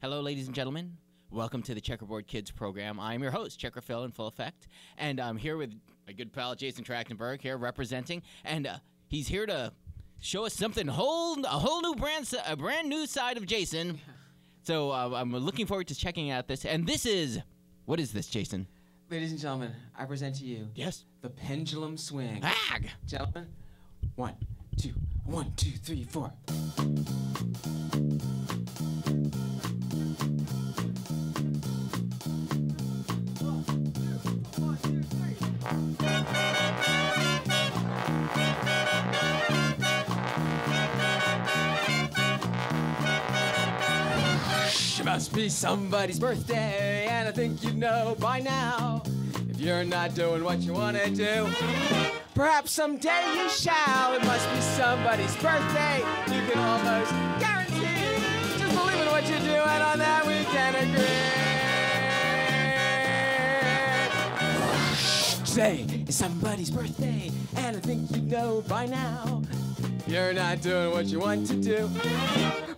Hello, ladies and gentlemen. Welcome to the Checkerboard Kids program. I'm your host, Checkerphil in full effect, and I'm here with my good pal Jason Trachtenberg here representing, and he's here to show us something a whole new brand new side of Jason. So I'm looking forward to checking out this. And this is, what is this, Jason? Ladies and gentlemen, I present to you the Pendulum Swing. Ag! Gentlemen, 1, 2, 1, 2, 3, 4. It must be somebody's birthday, and I think you know by now. If you're not doing what you want to do, perhaps someday you shall. It must be somebody's birthday, you can almost guarantee. Just believe in what you do, and on that we can agree. Today is somebody's birthday, and I think you know by now. You're not doing what you want to do,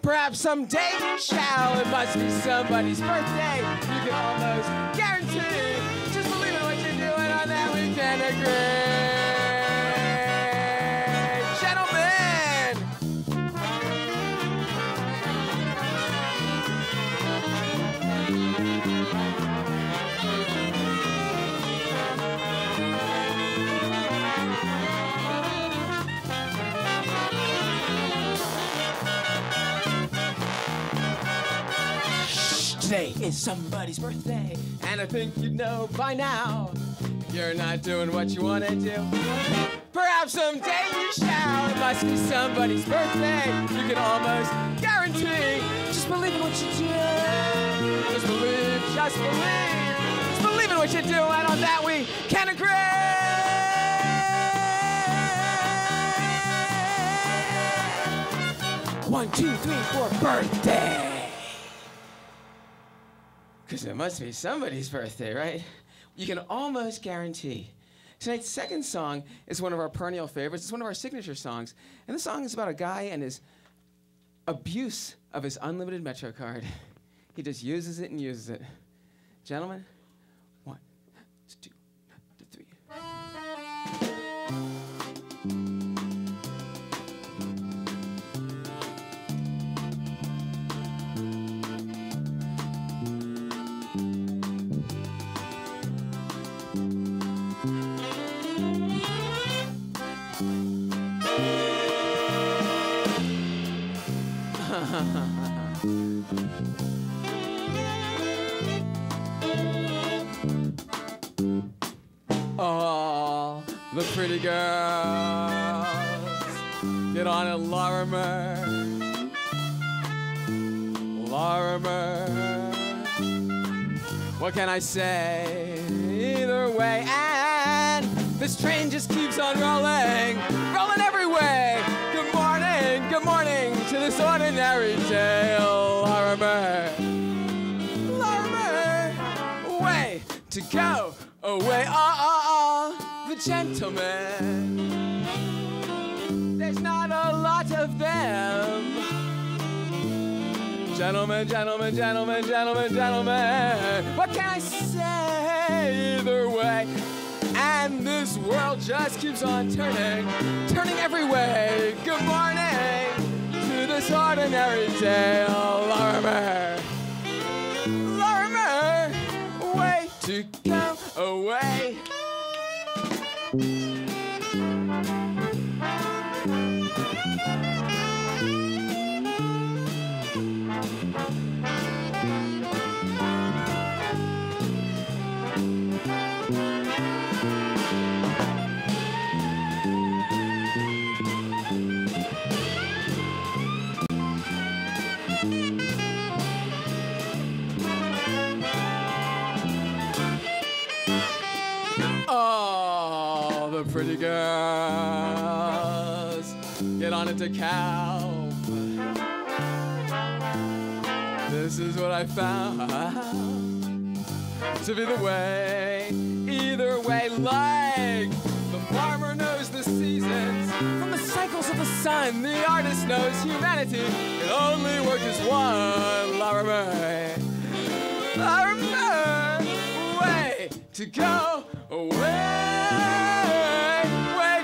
perhaps someday you shall. It must be somebody's birthday, you can almost guarantee. Just believe in what you're doing, on that we can agree. Today is somebody's birthday, and I think you know by now. If you're not doing what you want to do, perhaps someday you shall. It must be somebody's birthday, you can almost guarantee. Just believe in what you do. Just believe, just believe. Just believe in what you do, and on that we can agree. 1, 2, 3, 4, birthday. Because it must be somebody's birthday, right? You can almost guarantee. Tonight's second song is one of our perennial favorites. It's one of our signature songs. And the song is about a guy and his abuse of his unlimited Metro card. He just uses it and uses it. Gentlemen, 1, 2, 3. Oh, the pretty girls get on a Lorimer. What can I say? Either way, and this train just keeps on rolling every way. Good morning to this ordinary tale. Lorimer, way to go away. The gentlemen, there's not a lot of them. Gentlemen, what can I say? Either way, and this world just keeps on turning every way. Good morning to this ordinary tale. Lorimer, way to go away. Oh, the pretty girls get on into Calp. This is what I found to be the way. Either way, like the farmer knows the seasons from the cycles of the sign the artist knows humanity can only work as one. Larimer, way to go, way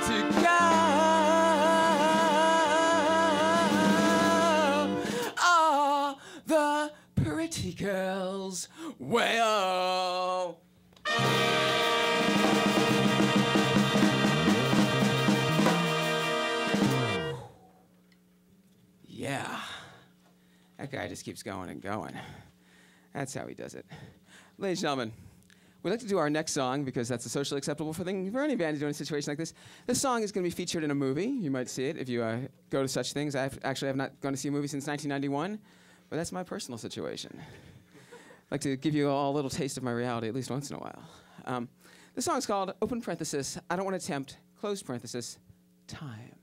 to go. All the pretty girls, way oh. Yeah, that guy just keeps going and going. That's how he does it. Ladies and gentlemen, we'd like to do our next song because that's a socially acceptable thing for any band to do in a situation like this. This song is going to be featured in a movie. You might see it if you go to such things. I actually have not gone to see a movie since 1991, but that's my personal situation. I'd like to give you all a little taste of my reality at least once in a while. This song's called, open parenthesis, I don't want to tempt, close parenthesis, time.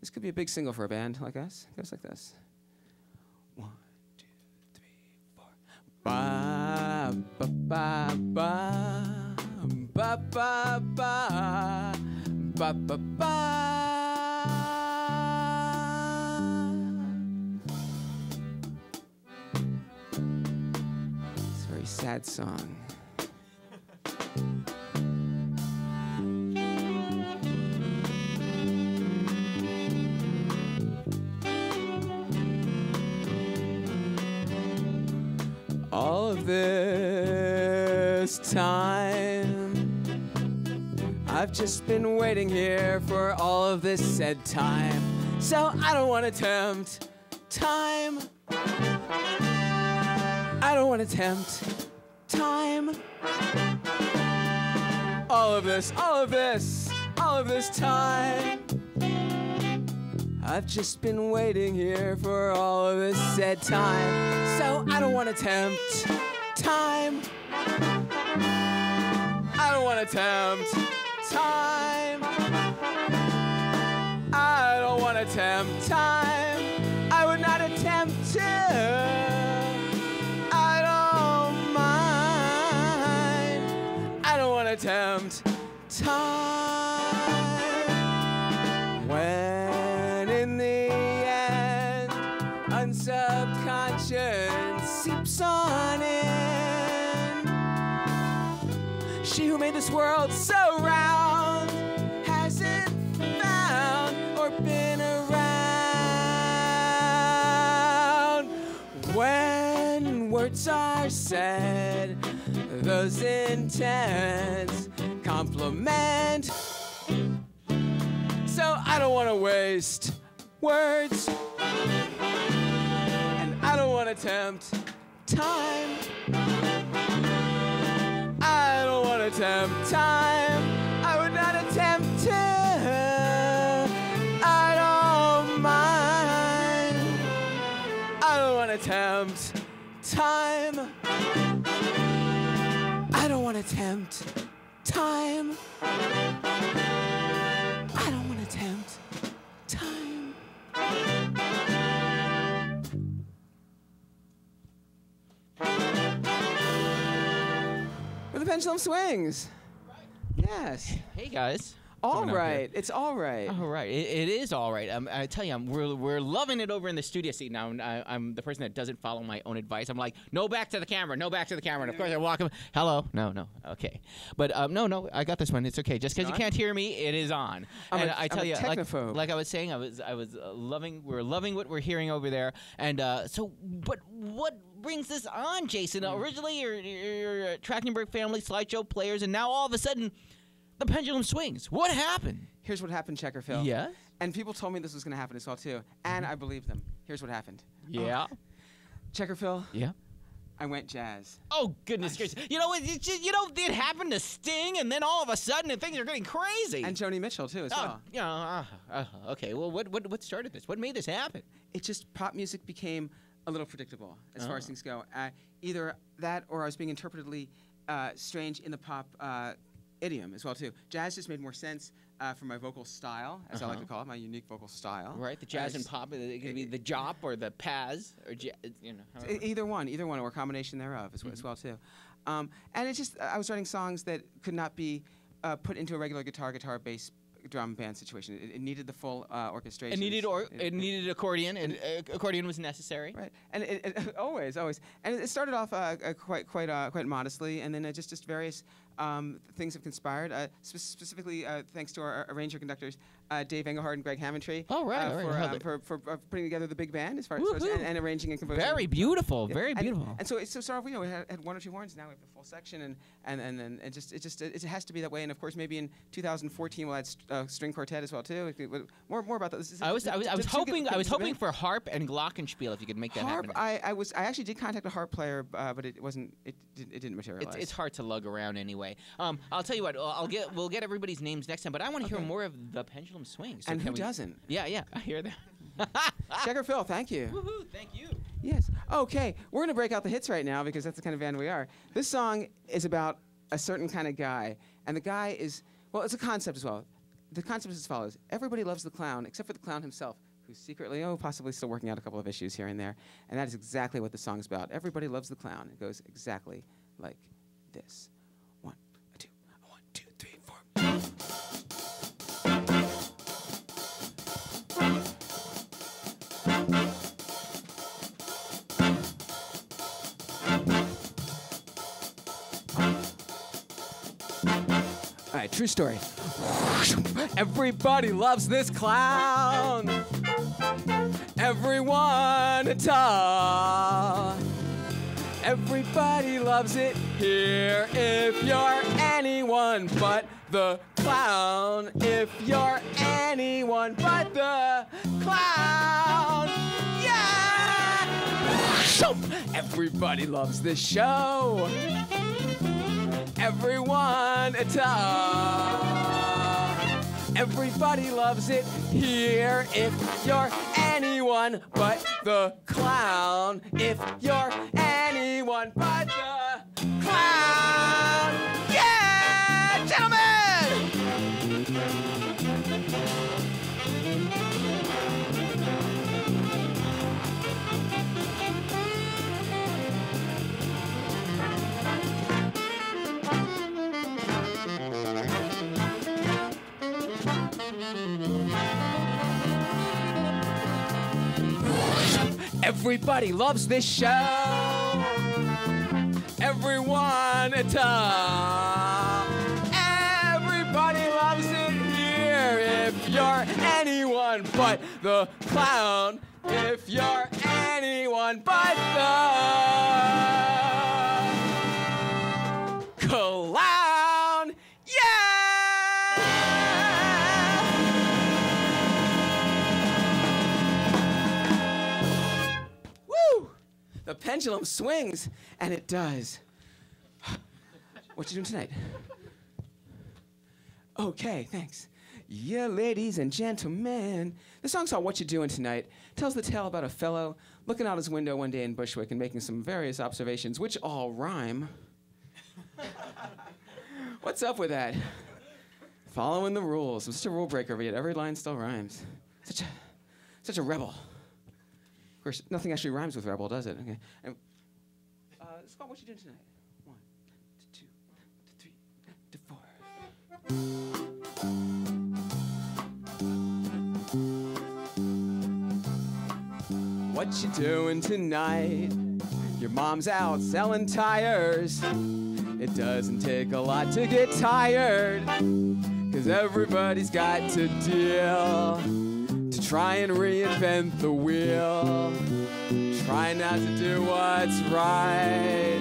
This could be a big single for a band like us. It goes like this. 1, 2, 3, 4. Ba ba ba ba ba ba ba ba ba ba. It's a very sad song. All of this time, I've just been waiting here for all of this said time. So I don't want to tempt time. I don't want to tempt time. All of this time. I've just been waiting here for all of this said time. So I don't want to tempt time. I don't want to tempt time. I don't want to tempt time. I would not attempt to. I don't mind. I don't want to tempt time. When in the end, unsubconscious seeps on in. She who made this world so round hasn't found or been around. When words are said, those intents compliment. So I don't want to waste words, and I don't want to tempt time. I don't want to tempt time. I would not attempt to. I don't mind. I don't want to tempt time. I don't want to tempt time. I don't want to tempt time. Where the pendulum swings. Yes. Hey guys. All right. It's all right. All right. It is all right. I tell you, we're loving it over in the studio seat now. I'm the person that doesn't follow my own advice. I'm like, no, back to the camera. No, back to the camera. And of course, I walk up. Hello. No. Okay. But no. I got this one. It's okay. Just because you can't hear me, it is on. And I tell you, like I was saying, I was loving. We're loving what we're hearing over there. And but what brings this on, Jason? Originally, you're Trachtenberg family slideshow players, and now all of a sudden, the pendulum swings. What happened? Here's what happened, Checkerphil. Yes? And people told me this was going to happen as well, too. And I believed them. Here's what happened. Yeah? Checkerphil. Yeah? I went jazz. Oh, goodness gracious. It happened to Sting, and then all of a sudden, things are getting crazy. And Joni Mitchell, too, as well. Okay. Well, what started this? What made this happen? It just, pop music became a little predictable as far as things go. Either that or I was being interpretedly strange in the pop idiom as well, too. Jazz just made more sense for my vocal style, as I like to call it, my unique vocal style. Right, the jazz and pop, it could be the jop or the paz, or either one, or a combination thereof as well, too. And it's just, I was writing songs that could not be put into a regular guitar, bass, drum band situation. It needed the full orchestration. It needed accordion, and accordion was necessary. Right, and it always, and it started off quite modestly, and then just various things have conspired. Specifically, thanks to our arranger conductors, Dave Engelhard and Greg Hammondtree. Oh, right. For putting together the big band as far as and arranging and composing. Very beautiful, Yeah. very beautiful. And so sort of, we had one or two horns. Now we have the full section, and then it has to be that way. And of course, maybe in 2014 we'll add string quartet as well too. More about that. I was hoping for harp and glockenspiel if you could make that harp, happen. I actually did contact a harp player, but it didn't materialize. It's hard to lug around anyway. I'll tell you what. We'll get everybody's names next time, but I want to hear more of the Pendulum Swing. So and who doesn't? Yeah, I hear that. Checkerphil, thank you. Woohoo! Thank you. Yes. Okay, we're gonna break out the hits right now because that's the kind of band we are. This song is about a certain kind of guy, and the guy is, well, it's a concept as well. The concept is as follows: everybody loves the clown except for the clown himself, who's secretly, possibly still working out a couple of issues here and there. And that is exactly what the song's about. Everybody loves the clown. It goes exactly like this. 1, 2, 1, 2, 3, 4. All right, true story. Everybody loves this clown. Everyone at all. Everybody loves it here if you're anyone but the clown. If you're anyone but the clown. Yeah! Everybody loves this show. Everyone at all. Everybody loves it here if you're anyone but the clown. If you're anyone but the clown. Yeah, gentlemen! Everybody loves this show. Everyone at all. Everybody loves it here if you're anyone but the clown. If you're anyone but the clown. Yeah! The pendulum swings, and it does. What you doing tonight? Okay, thanks. Yeah, ladies and gentlemen. The song's called What You Doing Tonight. Tells the tale about a fellow looking out his window one day in Bushwick and making some various observations, which all rhyme. What's up with that? Following the rules. I'm such a rule breaker, but yet every line still rhymes. Such a rebel. Of course, nothing actually rhymes with rebel, does it? Okay. And, it's called What You Doing Tonight. 1, 2, 3, 4. What you doing tonight? Your mom's out selling tires. It doesn't take a lot to get tired, 'cause everybody's got to deal. Try and reinvent the wheel. Try not to do what's right.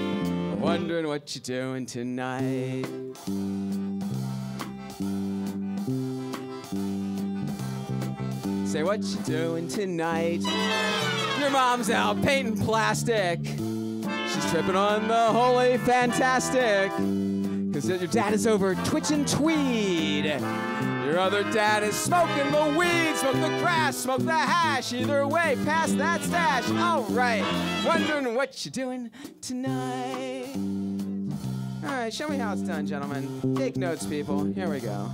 Wondering what you're doing tonight. Say what you doing tonight. Your mom's out painting plastic. She's tripping on the holy fantastic. 'Cause your dad is over twitching tweed. Your other dad is smoking the weed, smoke the grass, smoke the hash. Either way, pass that stash. All right, wondering what you're doing tonight. All right, show me how it's done, gentlemen. Take notes, people. Here we go.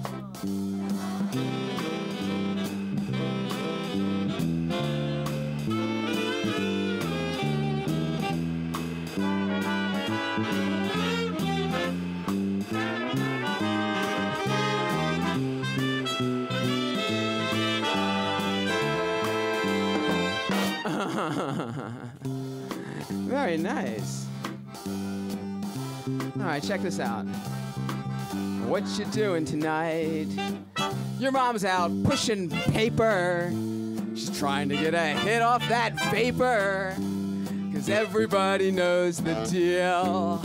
Very nice. All right, check this out. What you doing tonight? Your mom's out pushing paper. She's trying to get a hit off that vapor. 'Cause everybody knows the deal.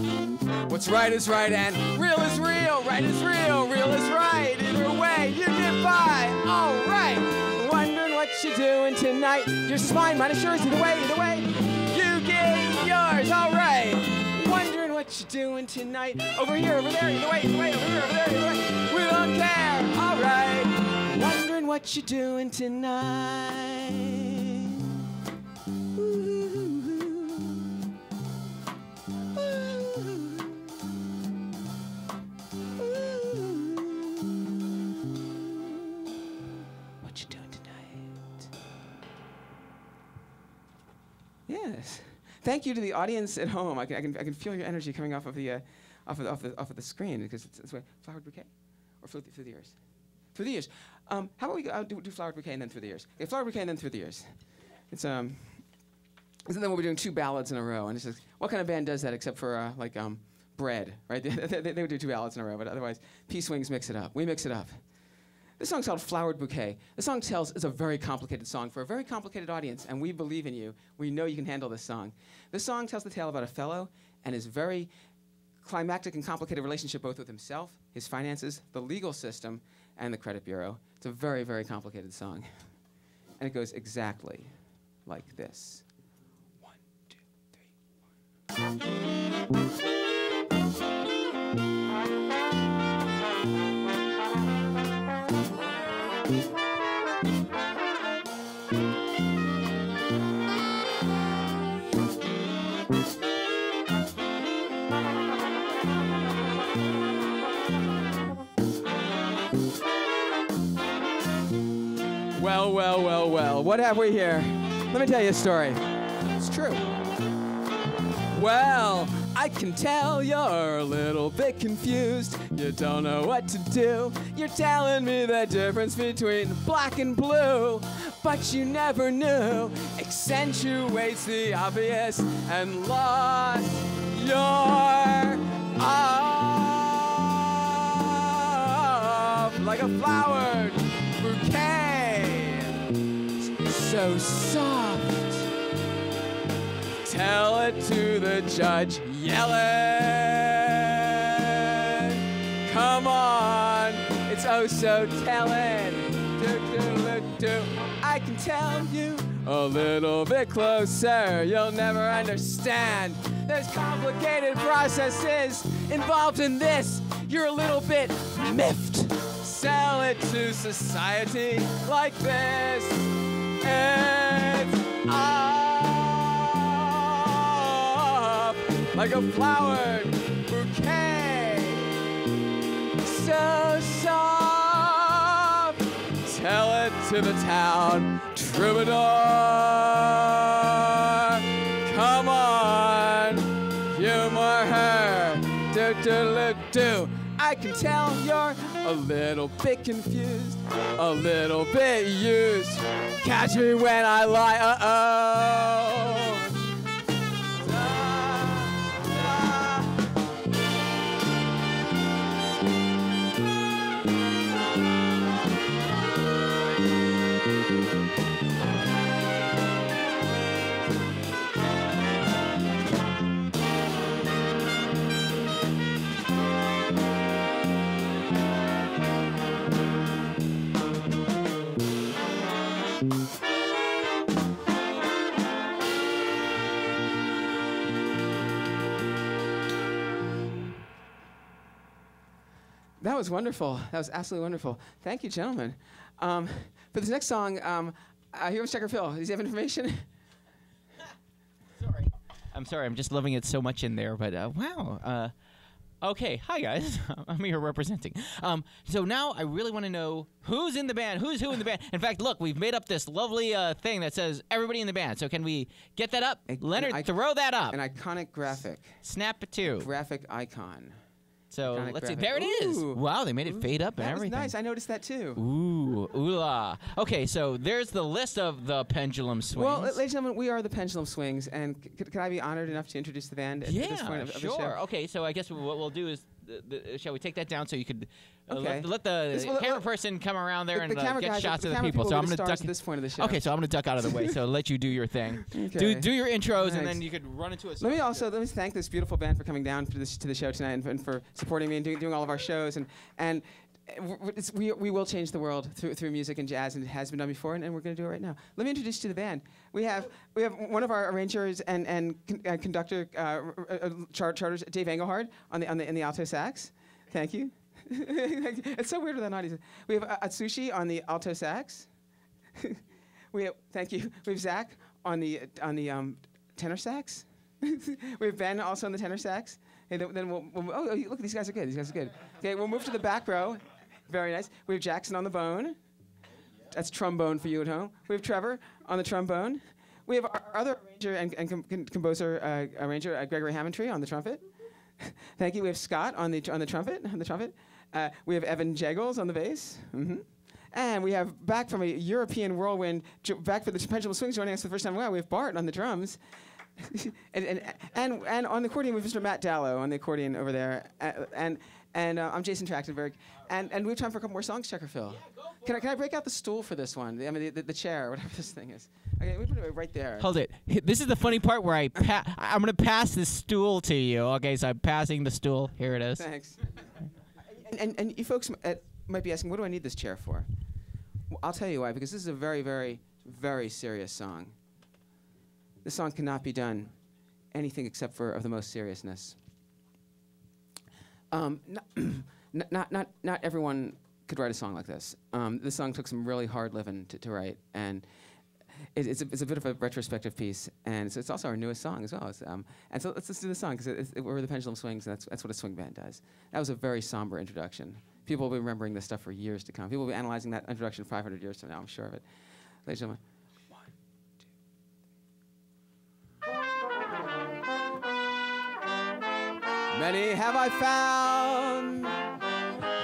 What's right is right and real is real. Right is real, real is right. Either way, you get by. All right. Wondering what you doing tonight. Yours is mine, mine is yours. Either way, you get yours. All right. Wondering what you doing tonight. Over here, over there, either way, over here, over there, either way. We don't care. All right. Wondering what you doing tonight. What you doing tonight? Yes. Thank you to the audience at home. I can feel your energy coming off of the screen because it's flowered bouquet, or through the ears. Through the ears. How about we do flowered bouquet and then through the ears? Okay, flowered bouquet and then through the ears. It's and then we'll be doing 2 ballads in a row. And it's just, what kind of band does that except for Bread, right? They would do 2 ballads in a row, but otherwise, Peace Wings mix it up. We mix it up. This song's called Flowered Bouquet. The song is a very complicated song for a very complicated audience, and we believe in you. We know you can handle this song. This song tells the tale about a fellow and his very climactic and complicated relationship both with himself, his finances, the legal system, and the credit bureau. It's a very, very complicated song. And it goes exactly like this. 1, 2, 3, 4. Well, what have we here? Let me tell you a story. It's true. Well, I can tell you're a little bit confused. You don't know what to do. You're telling me the difference between black and blue, but you never knew. Accentuates the obvious and lost your off like a flowered bouquet. So soft. Tell it to the judge, yell it. Come on, it's oh so telling. Do. I can tell you a little bit closer. You'll never understand. There's complicated processes involved in this. You're a little bit miffed. Sell it to society like this. It's up like a flowered bouquet, so soft. Tell it to the town troubadour. Come on, humor her. Do. I can tell you're a little bit confused, a little bit used. Catch me when I lie, uh-oh. That was wonderful. That was absolutely wonderful. Thank you, gentlemen. For this next song, here was Checkerphil. Does he have information? I'm sorry. I'm just loving it so much in there. But wow. Okay. Hi, guys. I'm here representing. So now I really want to know who's in the band. Who's who in the band? In fact, look, we've made up this lovely thing that says everybody in the band. So can we get that up? Leonard, throw that up. An iconic graphic. Snap it to. Graphic icon. So Iconic let's see. graphic. There it is. Ooh. Wow, they made it fade up and That was everything. nice. I noticed that too. Ooh, ooh la. Okay, so there's the list of the pendulum swings. Well, ladies and gentlemen, we are the Pendulum Swings, and could I be honored enough to introduce the band at this point of the show? sure. Okay, so I guess what we'll do is, shall we take that down so you could Okay. let the camera person come around there and camera get guys, shots the of the camera people. So I'm will be going to stars duck at this point of the show. Okay, so I'm going to duck out of the way. So let you do your thing. Okay. Do your intros, and Thanks. then you could run into a. Let me thank this beautiful band for coming down to the show tonight and for supporting me and doing all of our shows and we will change the world through music and jazz, and it has been done before, and we're going to do it right now. Let me introduce you to the band. We have one of our arrangers and conductor charters, Dave Engelhard, in the alto sax. Thank you. It's so weird with that audience. We have Atsushi on the alto sax. Thank you. We have Zach on the tenor sax. We have Ben also on the tenor sax. And then we'll look, these guys are good. Okay, we'll move to the back row. Very nice. We have Jackson on the bone. That's trombone for you at home. We have Trevor on the trombone. We have our other arranger and composer arranger, Gregory Hammondtree, on the trumpet. Thank you. We have Scott on the trumpet. We have Evan Jeggles on the bass. Mm-hmm. And we have back from a European whirlwind, back for the Pendulum Swings, joining us for the first time. Wow, we have Bart on the drums. and on the accordion, we have Mr. Matt Dallow on the accordion over there. And I'm Jason Trachtenberg. And we have time for a couple more songs, Checkerphil. Can I break out the stool for this one? I mean, the chair, whatever this thing is. Okay, we put it right there. Hold it. This is the funny part where I'm going to pass this stool to you. Okay, so I'm passing the stool. Here it is. Thanks. And you folks might be asking, what do I need this chair for? Well, I'll tell you why, because this is a very, very, very serious song. This song cannot be done anything except for of the most seriousness. Not everyone could write a song like this. This song took some really hard living to write, and it's a bit of a retrospective piece, and it's also our newest song as well. And so let's do the song, because we're the Pendulum Swings, and that's what a swing band does. That was a very somber introduction. People will be remembering this stuff for years to come. People will be analyzing that introduction 500 years from now, I'm sure of it. Ladies and gentlemen. Many have I found,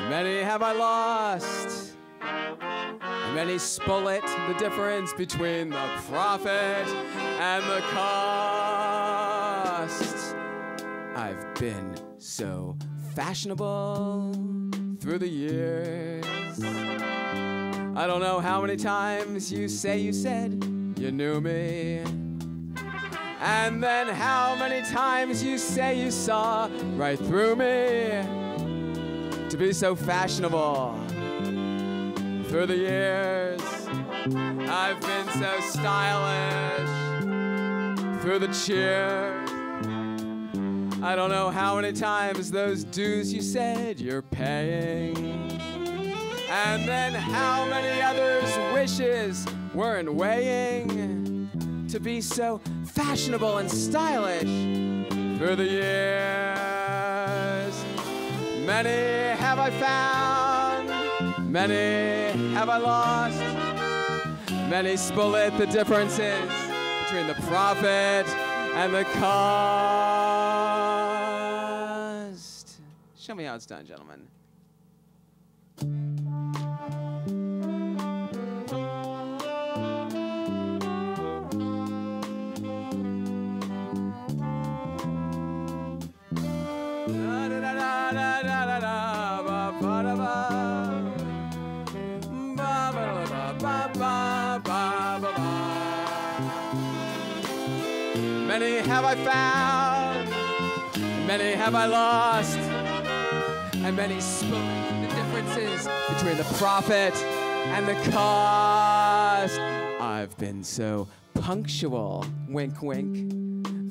many have I lost, and many split the difference between the profit and the cost. I've been so fashionable through the years. I don't know how many times you said you knew me. And then how many times you say you saw right through me. To be so fashionable through the years. I've been so stylish through the cheers. I don't know how many times those dues you said you're paying. And then how many others' wishes weren't weighing. To be so fashionable and stylish through the years. Many have I found, many have I lost. Many split the differences between the profit and the cost. Show me how it's done, gentlemen. Many have I found, many have I lost, and many split the differences between the profit and the cost. I've been so punctual, wink wink,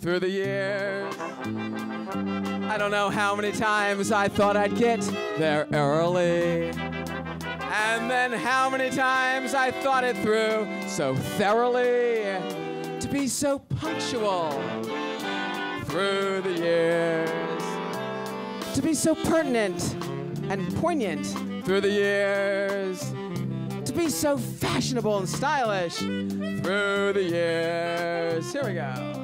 through the years. I don't know how many times I thought I'd get there early. And then how many times I thought it through so thoroughly. To be so punctual through the years. To be so pertinent and poignant through the years. To be so fashionable and stylish through the years. Here we go.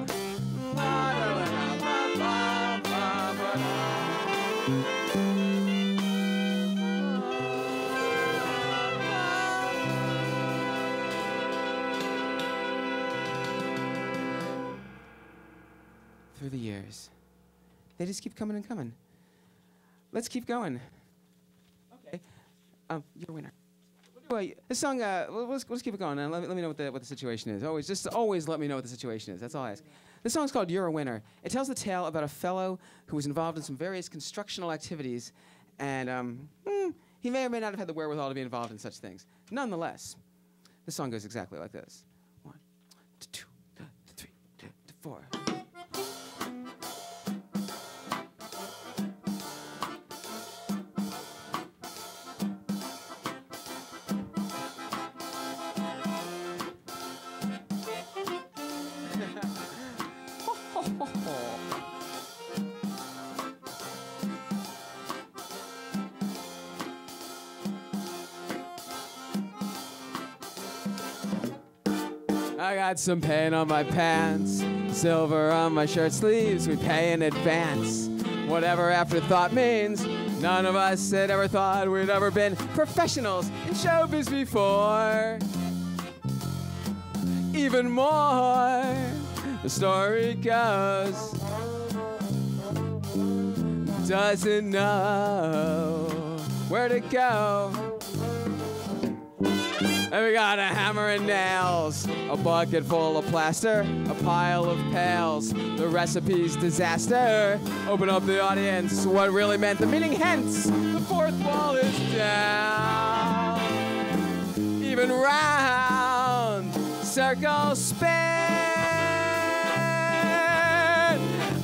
through the years. They just keep coming and coming. Let's keep going. Okay. You're a winner. This song, let's keep it going and let me know what the situation is. Always let me know what the situation is. That's all I ask. This song's called You're a Winner. It tells the tale about a fellow who was involved in some various constructional activities, and he may or may not have had the wherewithal to be involved in such things. Nonetheless, this song goes exactly like this. 1, 2, 3, 4. I got some paint on my pants, silver on my shirt sleeves, we pay in advance. Whatever afterthought means, none of us had ever thought we'd ever been professionals in showbiz before. Even more, the story goes, doesn't know where to go. And we got a hammer and nails, a bucket full of plaster, a pile of pails. The recipe's disaster. Open up the audience, what really meant the meaning, hence the fourth wall is down. Even round, circle, spin.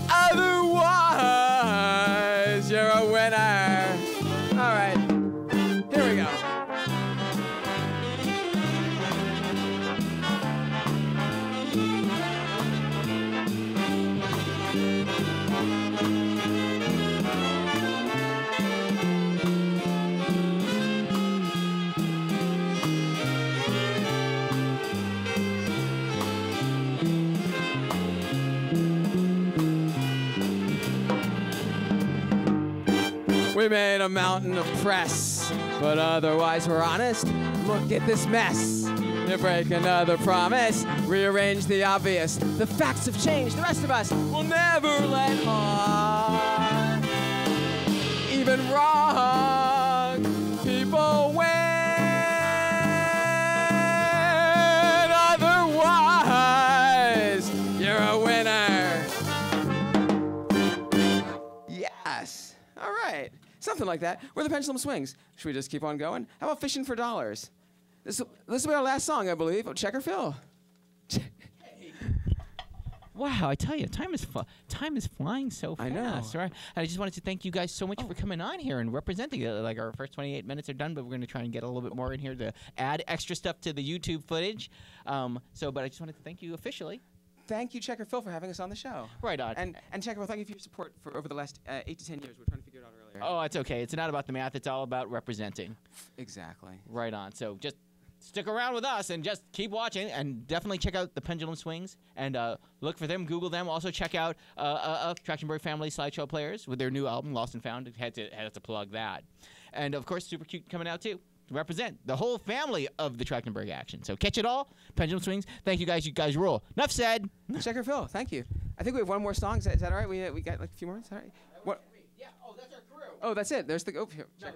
Otherwise, you're a winner. All right, here we go. We made a mountain of press, but otherwise we're honest. Look at this mess. You break another promise, rearrange the obvious. The facts have changed, the rest of us will never let on. Even wrong people win. Otherwise, you're a winner. Yes. All right. Something like that. Where the pendulum swings. Should we just keep on going? How about fishing for dollars? This will be our last song, I believe. Checkerphil. Wow, I tell you, time is flying so fast. I know. Right? And I just wanted to thank you guys so much for coming on here and representing it. Like, our first 28 minutes are done, but we're going to try and get a little bit more in here to add extra stuff to the YouTube footage. But I just wanted to thank you officially. Thank you, Checkerphil, for having us on the show. Right on. And Checkerphil, thank you for your support for over the last 8 to 10 years. We're trying to figure it out earlier. Oh, it's okay. It's not about the math. It's all about representing. Exactly. Right on. So just stick around with us and just keep watching, and definitely check out the Pendulum Swings and look for them, Google them. Also check out Trachtenberg Family Slideshow Players with their new album, Lost and Found. Had to plug that. And, of course, Super Cute coming out, too. To represent the whole family of the Trachtenberg action. So catch it all. Pendulum Swings. Thank you guys. You guys rule. Enough said. Checkerphil, thank you. I think we have one more song. Is that all right? We got like a few more minutes? All right. What? Yeah. Oh, that's our crew. Oh, that's it. There's the... Oh, here. No,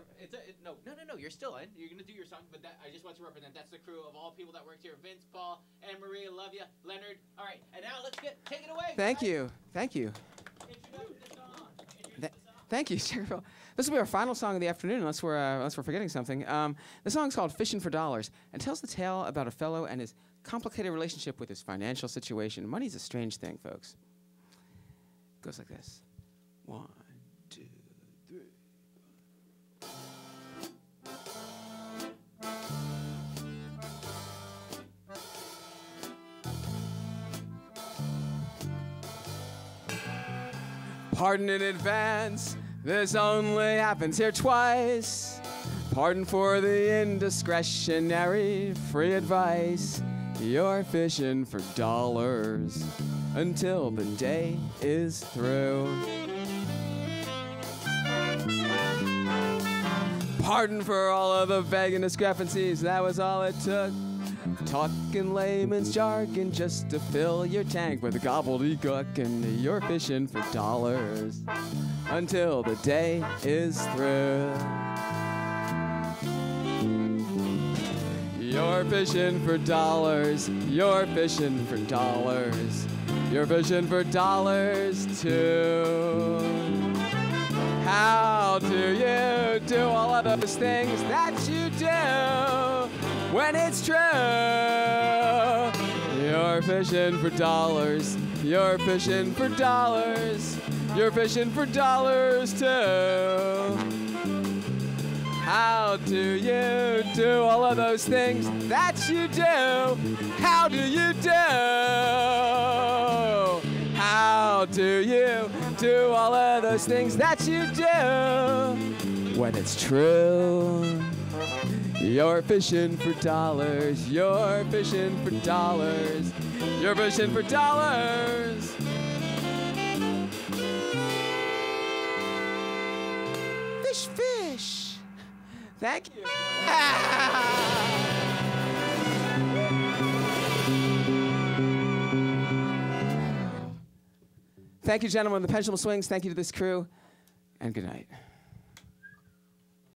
no. You're still in. You're going to do your song, but I just want to represent. That's the crew of all people that worked here. Vince, Paul, Anne Marie, love you, Leonard. All right. And now let's take it away. Thank guys. you. Thank you. Introduction to the song. Thank you, Checkerphil. This will be our final song of the afternoon, unless we're forgetting something. The song's called "Fishing for Dollars" and tells the tale about a fellow and his complicated relationship with his financial situation. Money's a strange thing, folks. It goes like this: 1, 2, 3. Pardon in advance, this only happens here twice. Pardon for the indiscretionary free advice. You're fishing for dollars until the day is through. Pardon for all of the vague discrepancies, that was all it took. Talking layman's jargon just to fill your tank with gobbledygook, and you're fishing for dollars until the day is through. You're fishing for dollars, you're fishing for dollars, you're fishing for dollars too. How do you do all of those things that you do when it's true? You're fishing for dollars, you're fishing for dollars, you're fishing for dollars too. How do you do all of those things that you do? How do you do? How do you do all of those things that you do when it's true? You're fishing for dollars, you're fishing for dollars, you're fishing for dollars. Fish, fish. Thank you. Thank you, gentlemen. The pendulum swings. Thank you to this crew, and good night.